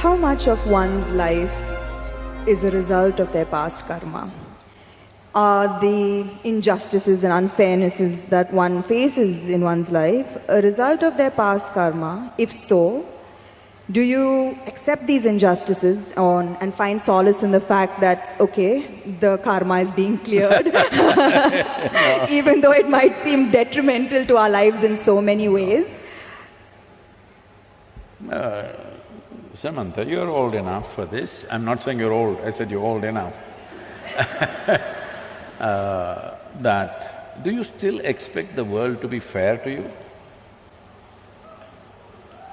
how much of one's life is a result of their past karma? Are the injustices and unfairnesses that one faces in one's life a result of their past karma? If so, do you accept these injustices and find solace in the fact that, okay, the karma is being cleared, even though it might seem detrimental to our lives in so many ways? Samantha, you're old enough for this. I'm not saying you're old, I said you're old enough. Do you still expect the world to be fair to you?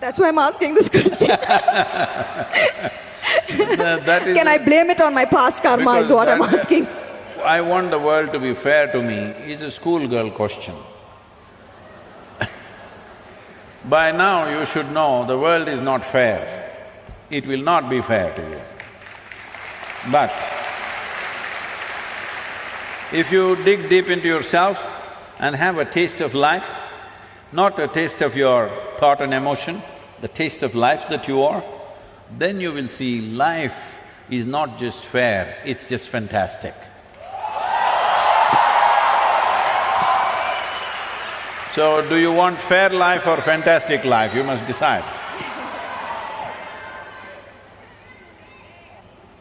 That's why I'm asking this question. Can I blame it on my past karma is what I'm asking. I want the world to be fair to me is a schoolgirl question. By now you should know the world is not fair. It will not be fair to you. But if you dig deep into yourself and have a taste of life, not a taste of your thought and emotion, the taste of life that you are, then you will see life is not just fair, it's just fantastic. So, do you want fair life or fantastic life? You must decide.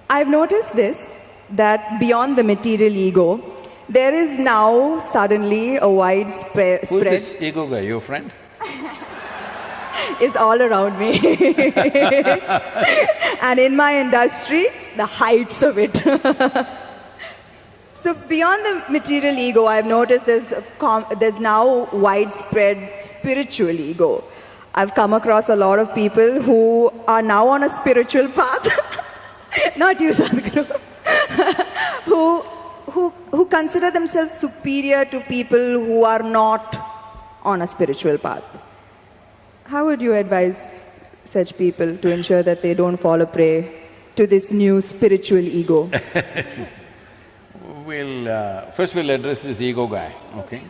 I've noticed this, that beyond the material ego, there is now suddenly a widespread… Who's this ego guy, your friend? Is all around me. And in my industry, the heights of it. So beyond the material ego, I've noticed there's now widespread spiritual ego. I've come across a lot of people who are now on a spiritual path, not you, Sadhguru, who consider themselves superior to people who are not on a spiritual path. How would you advise such people to ensure that they don't fall a prey to this new spiritual ego? First we'll address this ego guy, okay?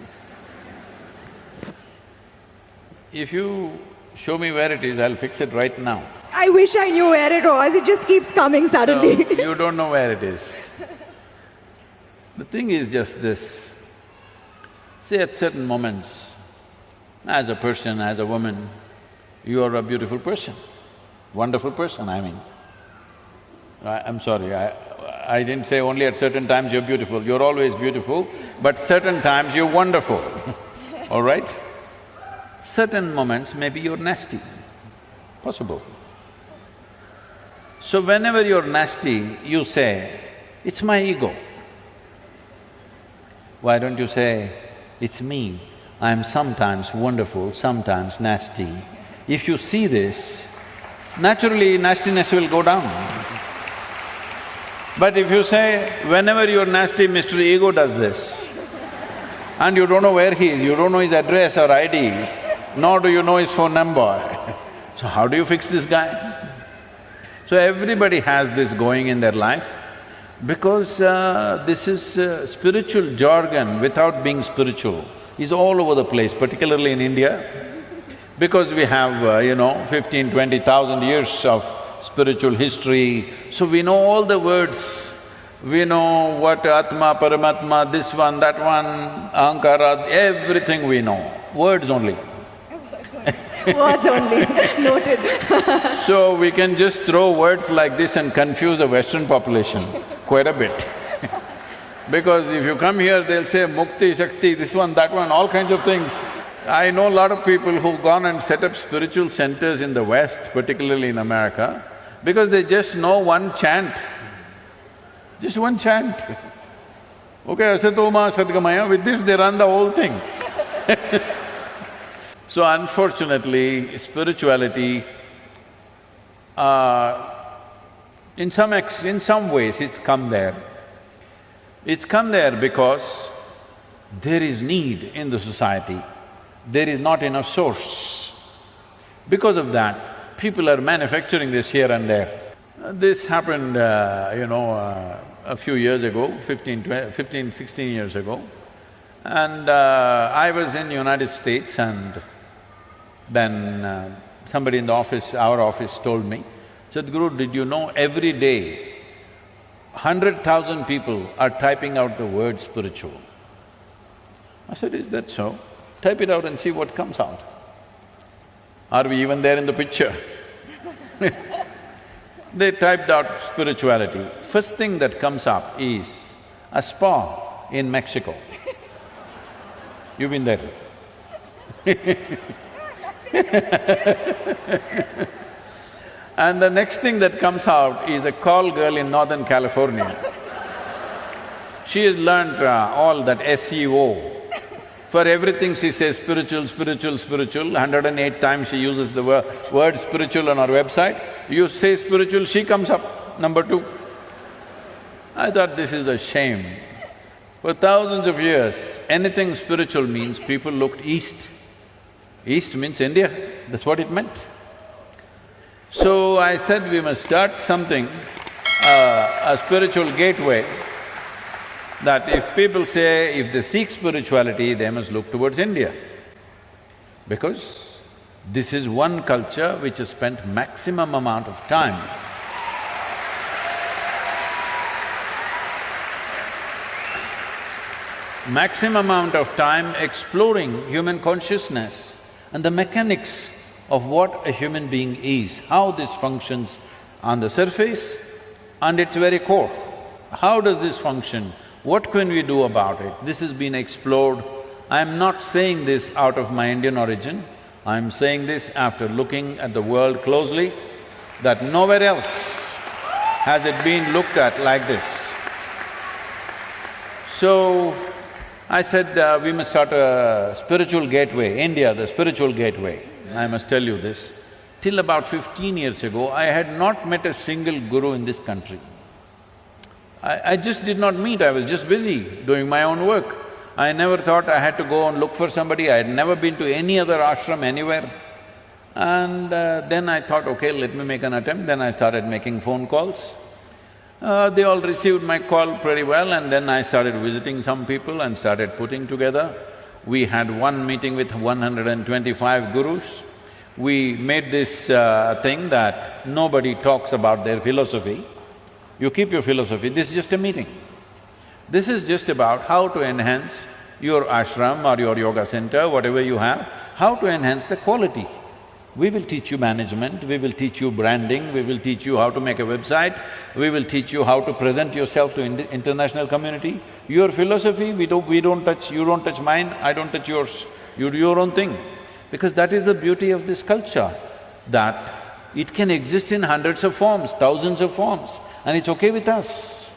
If you show me where it is, I'll fix it right now. I wish I knew where it was, it just keeps coming suddenly. So, you don't know where it is. The thing is just this, say at certain moments, as a person, as a woman, you are a beautiful person, wonderful person, I mean. I'm sorry, I didn't say only at certain times you're beautiful, you're always beautiful, but certain times you're wonderful, all right? Certain moments maybe you're nasty, possible. So whenever you're nasty, you say, it's my ego. Why don't you say, it's me, I'm sometimes wonderful, sometimes nasty. If you see this, naturally nastiness will go down. But if you say, whenever you're nasty, Mr. Ego does this, and you don't know where he is, you don't know his address or ID, nor do you know his phone number, so how do you fix this guy? So everybody has this going in their life, because this is spiritual jargon without being spiritual is all over the place, particularly in India, because we have, 15,000–20,000 years of spiritual history, so we know all the words. We know what Atma, Paramatma, this one, that one, Ahankara, everything we know, words only. Words only, noted. So we can just throw words like this and confuse the Western population quite a bit. Because if you come here, they'll say Mukti, Shakti, this one, that one, all kinds of things. I know a lot of people who've gone and set up spiritual centers in the West, particularly in America, because they just know one chant, just one chant. Okay, Asatoma Sadgamaya, with this they run the whole thing. So unfortunately, spirituality, in some ways it's come there. It's come there because there is need in the society, there is not enough source. Because of that, people are manufacturing this here and there. This happened, a few years ago, 16 years ago. And I was in United States, and then somebody in the office, our office, told me, Sadhguru, did you know every day 100,000 people are typing out the word spiritual? I said, is that so? Type it out and see what comes out. Are we even there in the picture? They typed out spirituality. First thing that comes up is a spa in Mexico. You've been there. And the next thing that comes out is a call girl in Northern California. She has learnt all that SEO. For everything she says spiritual, spiritual, spiritual. 108 times she uses the word spiritual on her website. You say spiritual, she comes up, number 2. I thought this is a shame. For thousands of years, anything spiritual means people looked east. East means India, that's what it meant. So I said we must start something, a spiritual gateway, that if people say if they seek spirituality, they must look towards India. Because this is one culture which has spent maximum amount of time exploring human consciousness and the mechanics of what a human being is, how this functions on the surface and its very core. How does this function? What can we do about it? This has been explored. I'm not saying this out of my Indian origin, I'm saying this after looking at the world closely, that nowhere else has it been looked at like this. So, I said we must start a spiritual gateway, India, the spiritual gateway. I must tell you this, till about 15 years ago, I had not met a single guru in this country. I just did not meet, I was just busy doing my own work. I never thought I had to go and look for somebody, I had never been to any other ashram anywhere. And then I thought, okay, let me make an attempt, then I started making phone calls. They all received my call pretty well, and then I started visiting some people and started putting together. We had one meeting with 125 gurus. We made this thing that nobody talks about their philosophy. You keep your philosophy, this is just a meeting. This is just about how to enhance your ashram or your yoga center, whatever you have, how to enhance the quality. We will teach you management, we will teach you branding, we will teach you how to make a website, we will teach you how to present yourself to international community. Your philosophy, we don't touch, you don't touch mine, I don't touch yours, you do your own thing. Because that is the beauty of this culture, that it can exist in hundreds of forms, thousands of forms, and it's okay with us.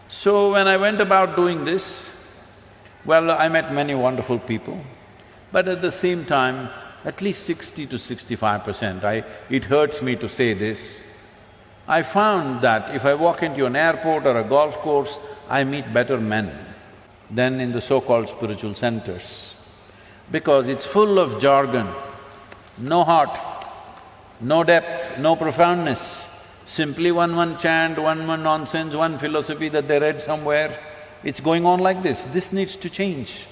So when I went about doing this, well, I met many wonderful people, but at the same time, at least 60 to 65%, it hurts me to say this, I found that if I walk into an airport or a golf course, I meet better men than in the so-called spiritual centers. Because it's full of jargon, no heart, no depth, no profoundness, simply one chant, one nonsense, one philosophy that they read somewhere. It's going on like this. This needs to change.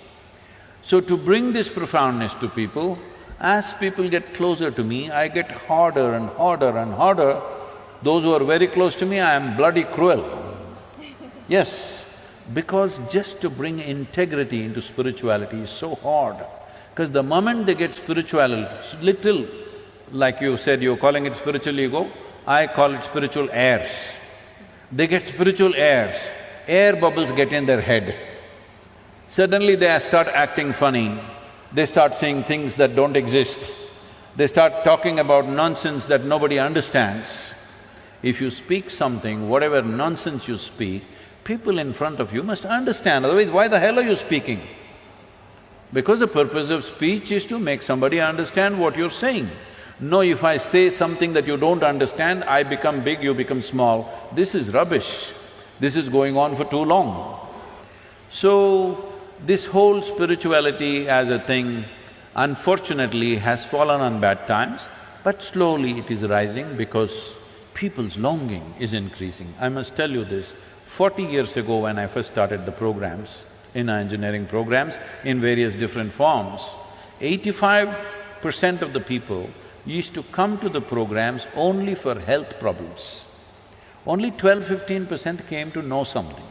So to bring this profoundness to people, as people get closer to me, I get harder and harder and harder. Those who are very close to me, I am bloody cruel. Yes, because just to bring integrity into spirituality is so hard. Because the moment they get spirituality, little, like you said, you're calling it spiritual ego, I call it spiritual airs. They get spiritual airs, air bubbles get in their head. Suddenly they start acting funny, they start saying things that don't exist, they start talking about nonsense that nobody understands. If you speak something, whatever nonsense you speak, people in front of you must understand, otherwise why the hell are you speaking? Because the purpose of speech is to make somebody understand what you're saying. No, if I say something that you don't understand, I become big, you become small. This is rubbish. This is going on for too long. So, this whole spirituality as a thing, unfortunately, has fallen on bad times, but slowly it is rising because people's longing is increasing. I must tell you this, 40 years ago when I first started the programs, in engineering programs, in various different forms, 85% of the people used to come to the programs only for health problems. Only 12–15% came to know something.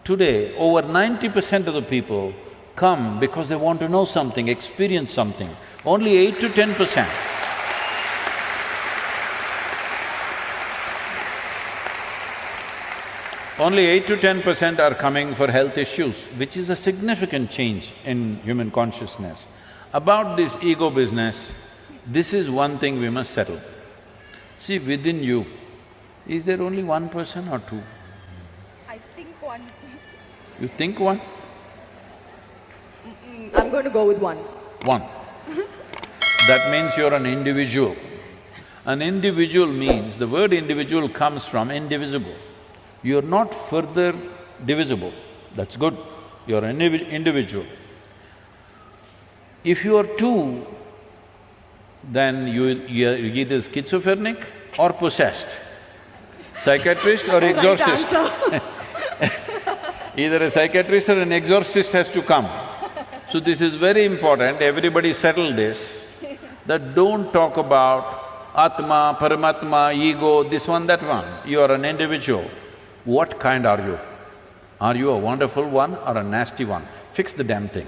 Today, over 90% of the people come because they want to know something, experience something. Only 8 to 10%. Only 8 to 10% are coming for health issues, which is a significant change in human consciousness. About this ego business, this is one thing we must settle. See, within you, is there only one person or two? I think one. You think one? I'm going to go with one. One. That means you're an individual. An individual means, the word individual comes from indivisible. You're not further divisible, that's good, you're an individual. If you are two, then you're either schizophrenic or possessed, psychiatrist or exorcist. Either a psychiatrist or an exorcist has to come. So this is very important, everybody settle this, that don't talk about Atma, Paramatma, ego, this one, that one. You are an individual. What kind are you? Are you a wonderful one or a nasty one? Fix the damn thing.